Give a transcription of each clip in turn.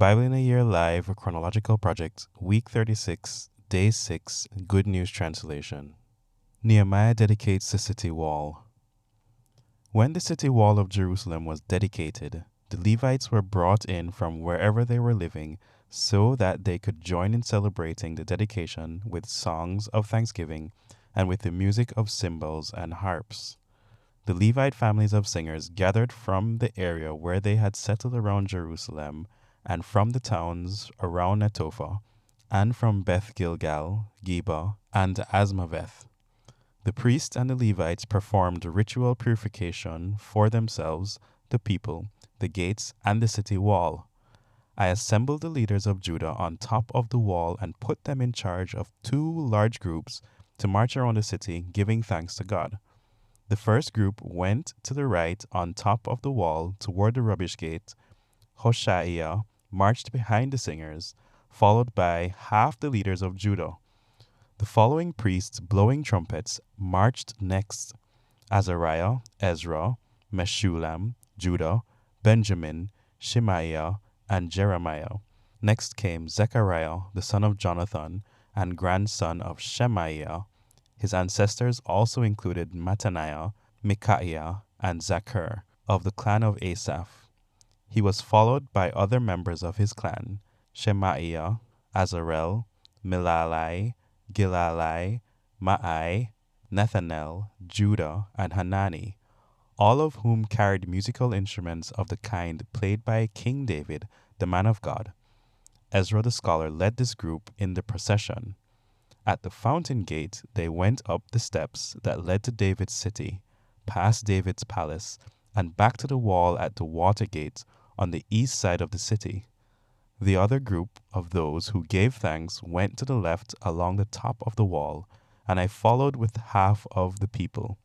Bible in a Year Live, Chronological Project, Week 36, Day 6, Good News Translation. Nehemiah dedicates the city wall. When the city wall of Jerusalem was dedicated, the Levites were brought in from wherever they were living so that they could join in celebrating the dedication with songs of thanksgiving and with the music of cymbals and harps. The Levite families of singers gathered from the area where they had settled around Jerusalem and from the towns around Netophah, and from Beth Gilgal, Geba, and Asmaveth. The priests and the Levites performed ritual purification for themselves, the people, the gates, and the city wall. I assembled the leaders of Judah on top of the wall and put them in charge of 2 large groups to march around the city, giving thanks to God. The first group went to the right on top of the wall toward the rubbish gate. Hoshaiah marched behind the singers, followed by half the leaders of Judah. The following priests blowing trumpets marched next: Azariah, Ezra, Meshullam, Judah, Benjamin, Shemaiah, and Jeremiah. Next came Zechariah, the son of Jonathan and grandson of Shemaiah. His ancestors also included Mattaniah, Micaiah, and Zachar of the clan of Asaph. He was followed by other members of his clan: Shemaiah, Azarel, Milalai, Gilalai, Ma'ai, Nethanel, Judah, and Hanani, all of whom carried musical instruments of the kind played by King David, the man of God. Ezra the scholar led this group in the procession. At the fountain gate, they went up the steps that led to David's city, past David's palace, and back to the wall at the water gate on the east side of the city. The other group of those who gave thanks went to the left along the top of the wall, and I followed with half of the people.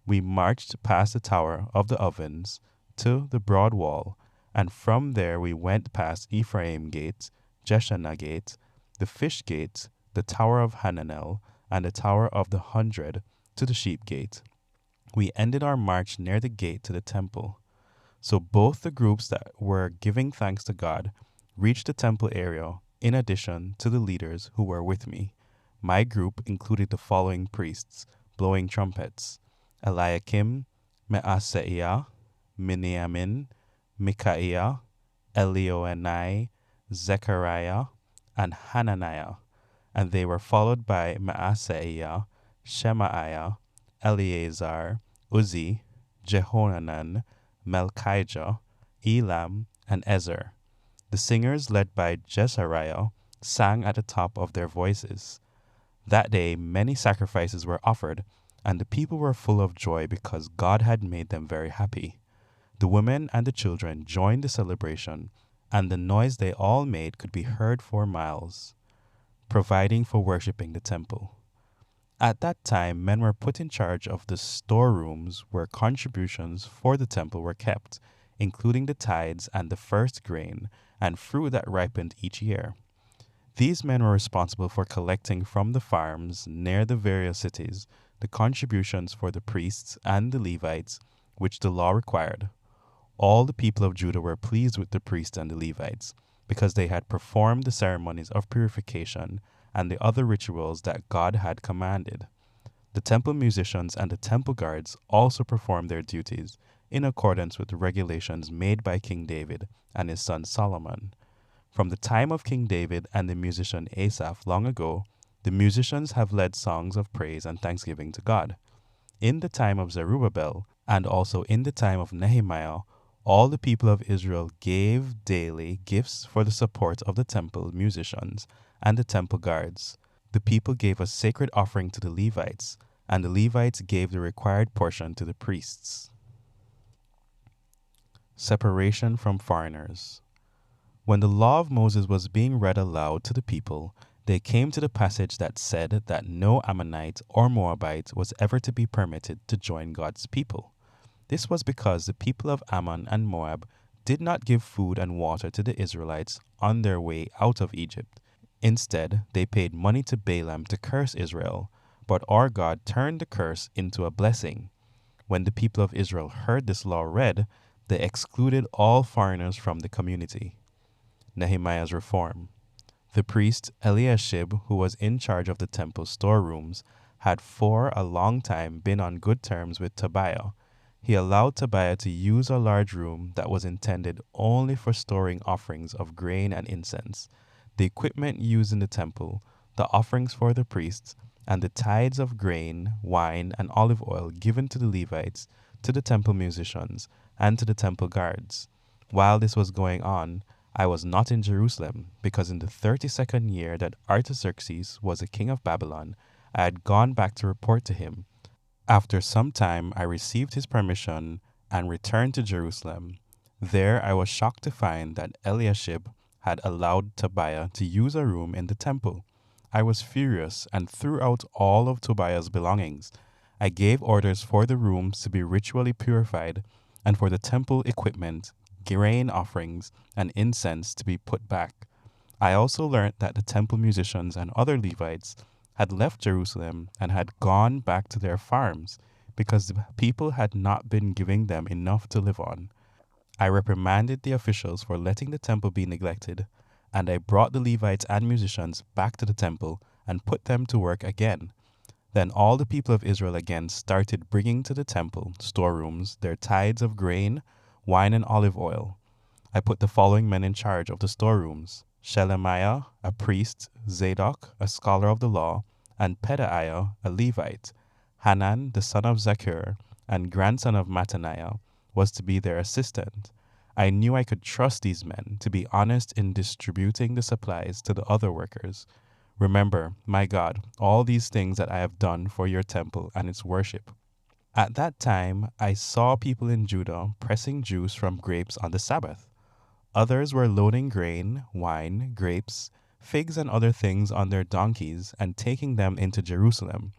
We marched past the Tower of the Ovens to the broad wall, and from there we went past Ephraim Gate, Jeshanah Gate, the Fish Gate, the Tower of Hananel, and the Tower of the 100 to the Sheep Gate. We ended our march near the gate to the temple. So both the groups that were giving thanks to God reached the temple area in addition to the leaders who were with me. My group included the following priests blowing trumpets: Eliakim, Maaseiah, Miniamin, Micaiah, Elioenai, Zechariah, and Hananiah. And they were followed by Maaseiah, Shemaiah, Eleazar, Uzzi, Jehohanan, Melchijah, Elam, and Ezer. The singers, led by Jezariah, sang at the top of their voices. That day many sacrifices were offered, and the people were full of joy because God had made them very happy. The women and the children joined the celebration, and the noise they all made could be heard for miles, providing for worshiping the temple. At that time, men were put in charge of the storerooms where contributions for the temple were kept, including the tithes and the first grain and fruit that ripened each year. These men were responsible for collecting from the farms near the various cities the contributions for the priests and the Levites, which the law required. All the people of Judah were pleased with the priests and the Levites, because they had performed the ceremonies of purification and the other rituals that God had commanded. The temple musicians and the temple guards also performed their duties in accordance with the regulations made by King David and his son Solomon. From the time of King David and the musician Asaph long ago, the musicians have led songs of praise and thanksgiving to God. In the time of Zerubbabel, and also in the time of Nehemiah, all the people of Israel gave daily gifts for the support of the temple musicians and the temple guards. The people gave a sacred offering to the Levites, and the Levites gave the required portion to the priests. Separation from foreigners. When the law of Moses was being read aloud to the people, they came to the passage that said that no Ammonite or Moabite was ever to be permitted to join God's people. This was because the people of Ammon and Moab did not give food and water to the Israelites on their way out of Egypt. Instead, they paid money to Balaam to curse Israel, but our God turned the curse into a blessing. When the people of Israel heard this law read, they excluded all foreigners from the community. Nehemiah's reform. The priest Eliashib, who was in charge of the temple storerooms, had for a long time been on good terms with Tobiah. He allowed Tobiah to use a large room that was intended only for storing offerings of grain and incense, the equipment used in the temple, the offerings for the priests, and the tithes of grain, wine, and olive oil given to the Levites, to the temple musicians, and to the temple guards. While this was going on, I was not in Jerusalem, because in the 32nd year that Artaxerxes was a king of Babylon, I had gone back to report to him. After some time, I received his permission and returned to Jerusalem. There I was shocked to find that Eliashib had allowed Tobiah to use a room in the temple. I was furious and threw out all of Tobiah's belongings. I gave orders for the rooms to be ritually purified and for the temple equipment, grain offerings, and incense to be put back. I also learned that the temple musicians and other Levites had left Jerusalem and had gone back to their farms because the people had not been giving them enough to live on. I reprimanded the officials for letting the temple be neglected, and I brought the Levites and musicians back to the temple and put them to work again. Then all the people of Israel again started bringing to the temple storerooms their tithes of grain, wine, and olive oil. I put the following men in charge of the storerooms: Shelemiah, a priest; Zadok, a scholar of the law; and Pedaiah, a Levite. Hanan, the son of Zakur, and grandson of Mattaniah, was to be their assistant. I knew I could trust these men to be honest in distributing the supplies to the other workers. Remember, my God, all these things that I have done for your temple and its worship. At that time, I saw people in Judah pressing juice from grapes on the Sabbath. Others were loading grain, wine, grapes, figs, and other things on their donkeys and taking them into Jerusalem.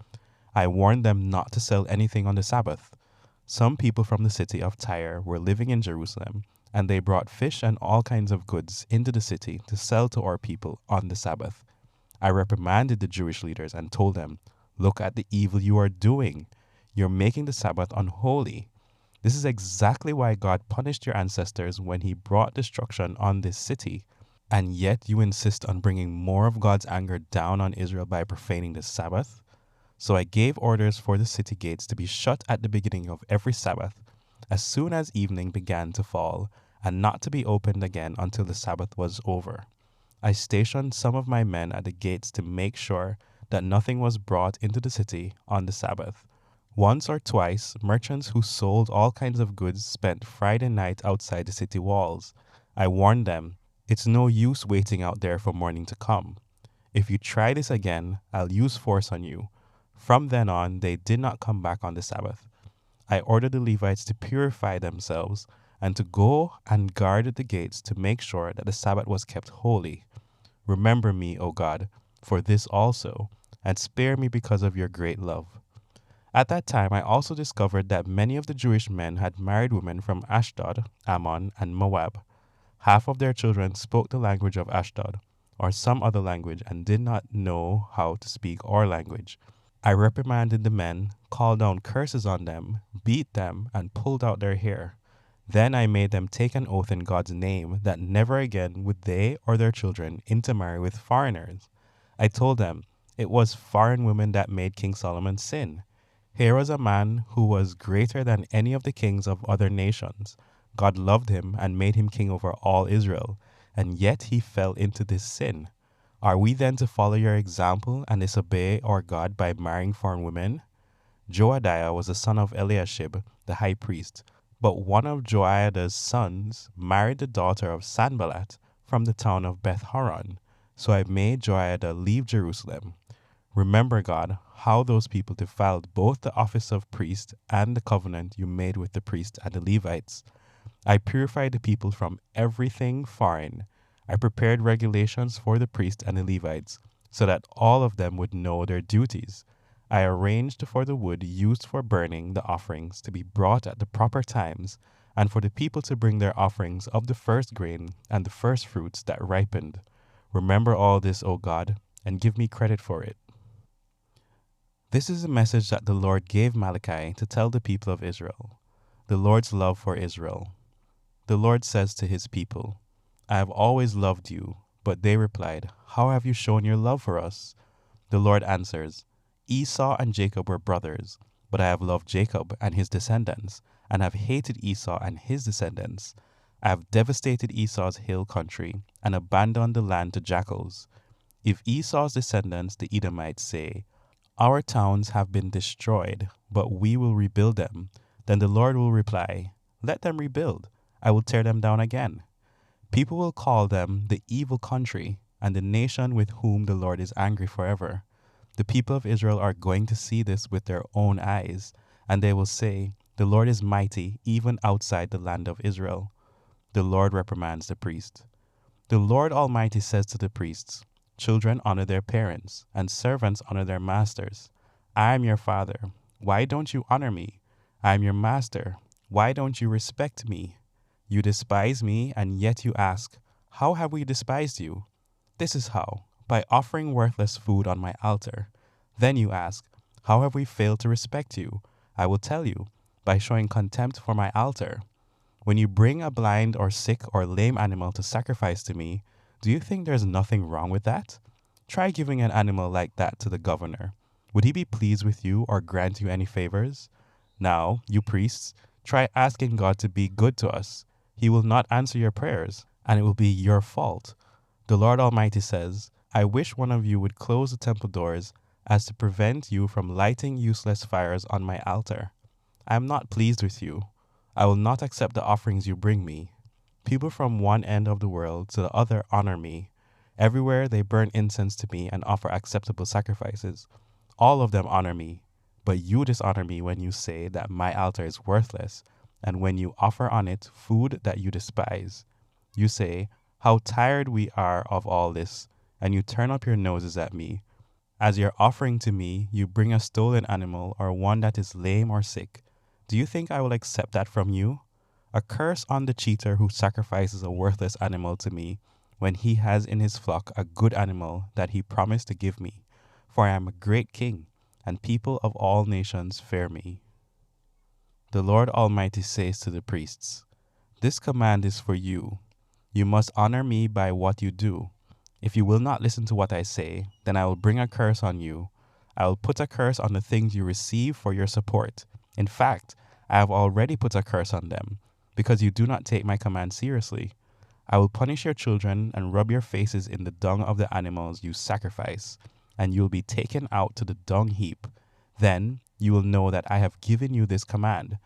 I warned them not to sell anything on the Sabbath. Some people from the city of Tyre were living in Jerusalem, and they brought fish and all kinds of goods into the city to sell to our people on the Sabbath. I reprimanded the Jewish leaders and told them, "Look at the evil you are doing. You're making the Sabbath unholy. This is exactly why God punished your ancestors when he brought destruction on this city. And yet you insist on bringing more of God's anger down on Israel by profaning the Sabbath." So I gave orders for the city gates to be shut at the beginning of every Sabbath, as soon as evening began to fall, and not to be opened again until the Sabbath was over. I stationed some of my men at the gates to make sure that nothing was brought into the city on the Sabbath. Once or twice, merchants who sold all kinds of goods spent Friday night outside the city walls. I warned them, "It's no use waiting out there for morning to come. If you try this again, I'll use force on you." From then on, they did not come back on the Sabbath. I ordered the Levites to purify themselves and to go and guard at the gates to make sure that the Sabbath was kept holy. Remember me, O God, for this also, and spare me because of your great love. At that time, I also discovered that many of the Jewish men had married women from Ashdod, Ammon, and Moab. Half of their children spoke the language of Ashdod, or some other language, and did not know how to speak our language. I reprimanded the men, called down curses on them, beat them, and pulled out their hair. Then I made them take an oath in God's name that never again would they or their children intermarry with foreigners. I told them it was foreign women that made King Solomon sin. Here was a man who was greater than any of the kings of other nations. God loved him and made him king over all Israel, and yet he fell into this sin. Are we then to follow your example and disobey our God by marrying foreign women? Joadiah was the son of Eliashib, the high priest, but one of Joiada's sons married the daughter of Sanballat from the town of Beth-horon. So I made Joiada leave Jerusalem. Remember, God, how those people defiled both the office of priest and the covenant you made with the priests and the Levites. I purified the people from everything foreign. I prepared regulations for the priests and the Levites, so that all of them would know their duties. I arranged for the wood used for burning the offerings to be brought at the proper times, and for the people to bring their offerings of the first grain and the first fruits that ripened. Remember all this, O God, and give me credit for it. This is a message that the Lord gave Malachi to tell the people of Israel. The Lord's love for Israel. The Lord says to his people, I have always loved you. But they replied, How have you shown your love for us? The Lord answers, Esau and Jacob were brothers, but I have loved Jacob and his descendants, and have hated Esau and his descendants. I have devastated Esau's hill country, and abandoned the land to jackals. If Esau's descendants, the Edomites, say, Our towns have been destroyed, but we will rebuild them, then the Lord will reply, Let them rebuild. I will tear them down again. People will call them the evil country, and the nation with whom the Lord is angry forever. The people of Israel are going to see this with their own eyes, and they will say, The Lord is mighty even outside the land of Israel. The Lord reprimands the priest. The Lord Almighty says to the priests, Children honor their parents, and servants honor their masters. I am your father. Why don't you honor me? I am your master. Why don't you respect me? You despise me, and yet you ask, How have we despised you? This is how, by offering worthless food on my altar. Then you ask, How have we failed to respect you? I will tell you, by showing contempt for my altar. When you bring a blind or sick or lame animal to sacrifice to me, do you think there's nothing wrong with that? Try giving an animal like that to the governor. Would he be pleased with you or grant you any favors? Now, you priests, try asking God to be good to us. He will not answer your prayers, and it will be your fault. The Lord Almighty says, I wish one of you would close the temple doors as to prevent you from lighting useless fires on my altar. I am not pleased with you. I will not accept the offerings you bring me. People from one end of the world to the other honor me. Everywhere they burn incense to me and offer acceptable sacrifices. All of them honor me. But you dishonor me when you say that my altar is worthless, and when you offer on it food that you despise. You say, How tired we are of all this, and you turn up your noses at me. As your offering to me, you bring a stolen animal or one that is lame or sick. Do you think I will accept that from you? A curse on the cheater who sacrifices a worthless animal to me, when he has in his flock a good animal that he promised to give me. For I am a great king, and people of all nations fear me. The Lord Almighty says to the priests, This command is for you. You must honor me by what you do. If you will not listen to what I say, then I will bring a curse on you. I will put a curse on the things you receive for your support. In fact, I have already put a curse on them, because you do not take my command seriously. I will punish your children and rub your faces in the dung of the animals you sacrifice, and you will be taken out to the dung heap. Then you will know that I have given you this command,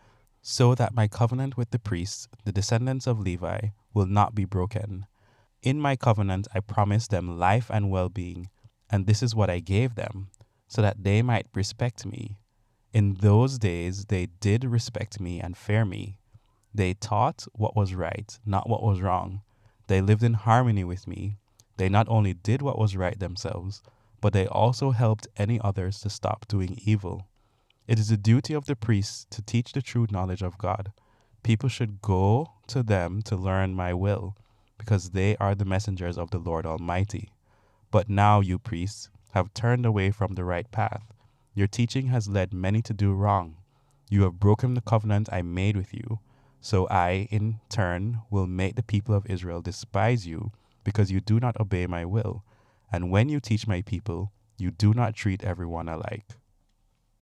so that my covenant with the priests, the descendants of Levi, will not be broken. In my covenant I promised them life and well-being, and this is what I gave them, so that they might respect me. In those days they did respect me and fear me. They taught what was right, not what was wrong. They lived in harmony with me. They not only did what was right themselves, but they also helped any others to stop doing evil. It is the duty of the priests to teach the true knowledge of God. People should go to them to learn my will, because they are the messengers of the Lord Almighty. But now you priests have turned away from the right path. Your teaching has led many to do wrong. You have broken the covenant I made with you. So I, in turn, will make the people of Israel despise you, because you do not obey my will. And when you teach my people, you do not treat everyone alike.